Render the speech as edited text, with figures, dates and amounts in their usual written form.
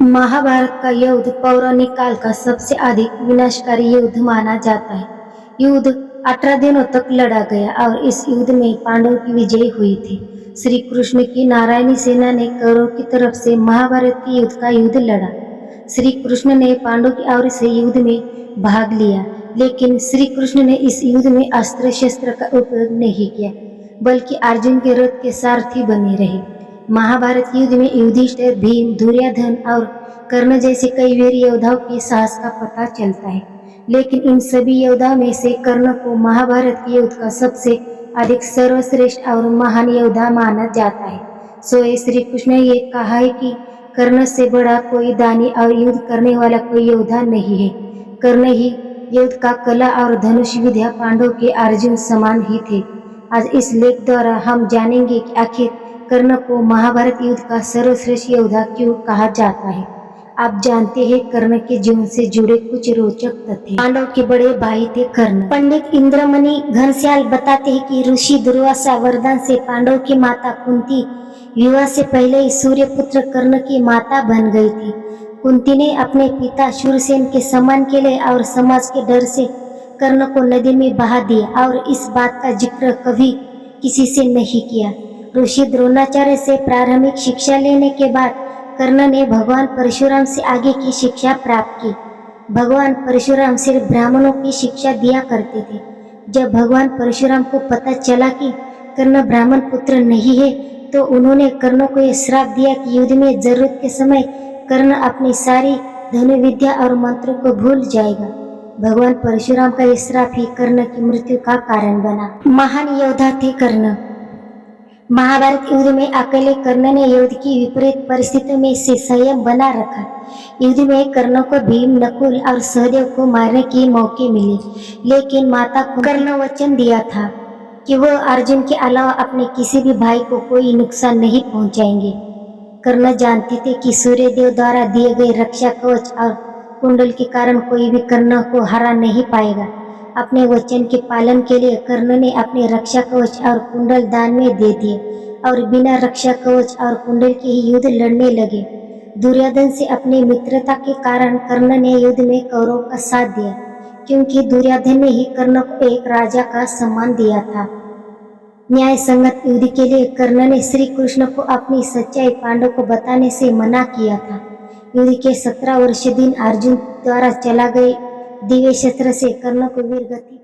महाभारत का युद्ध पौराणिक काल का सबसे अधिक विनाशकारी युद्ध माना जाता है। युद्ध 18 दिनों तक लड़ा गया और इस युद्ध में पांडवों की विजय हुई थी। श्री कृष्ण की नारायणी सेना ने कौरवों की तरफ से महाभारत के युद्ध का युद्ध लड़ा। श्री कृष्ण ने पांडवों की ओर से युद्ध में भाग लिया, लेकिन श्री कृष्ण ने इस युद्ध में अस्त्र शस्त्र का उपयोग नहीं किया, बल्कि अर्जुन के रथ के सारथी बने रहे। महाभारत युद्ध में युधिष्ठिर, भीम, दुर्योधन और कर्ण जैसे कई वीर योद्धाओं के साहस का पता चलता है, लेकिन इन सभी योद्धाओं में से कर्ण को महाभारत के युद्ध का सबसे अधिक सर्वश्रेष्ठ और महान योद्धा माना जाता है। श्री कृष्ण ने ये कहा है कि कर्ण से बड़ा कोई दानी और युद्ध करने वाला कोई योद्धा नहीं है। कर्ण ही युद्ध का कला और धनुष विद्या पांडवों के अर्जुन समान ही थे। आज इस लेख द्वारा हम जानेंगे कि आखिर कर्ण को महाभारत युद्ध का सर्वश्रेष्ठ योद्धा क्यों कहा जाता है। आप जानते हैं कर्ण के जीवन से जुड़े कुछ रोचक तथ्य। पांडव के बड़े भाई थे कर्ण। पंडित इंद्रमणि घनश्याल बताते हैं कि ऋषि दुर्वासा वरदान से पांडव की माता कुंती विवाह से पहले ही सूर्यपुत्र कर्ण की माता बन गई थी। कुंती ने अपने पिता शूरसेन के सम्मान के लिए और समाज के डर से कर्ण को नदी में बहा दिया और इस बात का जिक्र कभी किसी से नहीं किया। ऋषि द्रोणाचार्य से प्रारंभिक शिक्षा लेने के बाद कर्ण ने भगवान परशुराम से आगे की शिक्षा प्राप्त की। भगवान परशुराम सिर्फ ब्राह्मणों की शिक्षा दिया करते थे। जब भगवान परशुराम को पता चला कि कर्ण ब्राह्मण पुत्र नहीं है, तो उन्होंने कर्ण को यह श्राप दिया कि युद्ध में जरूरत के समय कर्ण अपनी सारी धनुर्विद्या और मंत्रों को भूल जाएगा। भगवान परशुराम का यह श्राप ही कर्ण की मृत्यु का कारण बना। महान योद्धा थे कर्ण। महाभारत युद्ध में अकेले कर्ण ने युद्ध की विपरीत परिस्थितियों में से संयम बना रखा। युद्ध में कर्ण को भीम, नकुल और सहदेव को मारने के मौके मिले, लेकिन माता को कर्ण वचन दिया था कि वो अर्जुन के अलावा अपने किसी भी भाई को कोई नुकसान नहीं पहुंचाएंगे। कर्ण जानते थे कि सूर्यदेव द्वारा दिए गए रक्षा कवच और कुंडल के कारण कोई भी कर्ण को हरा नहीं पाएगा। अपने वचन के पालन के लिए कर्ण ने अपने रक्षा कवच और कुंडल दान में दे दिए और बिना रक्षा कवच और कुंडल के ही युद्ध लड़ने लगे। दुर्योधन से अपनी मित्रता के कारण कर्ण ने युद्ध में कौरवों का साथ दिया, क्योंकि दुर्योधन ने ही कर्ण को एक राजा का सम्मान दिया था। न्याय संगत युद्ध के लिए कर्ण ने श्री कृष्ण को अपनी सच्चाई पांडव को बताने से मना किया था। युद्ध के 17 वर्षीय दिन अर्जुन द्वारा चला गए दिव्य शस्त्र से कर्ण को वीरगति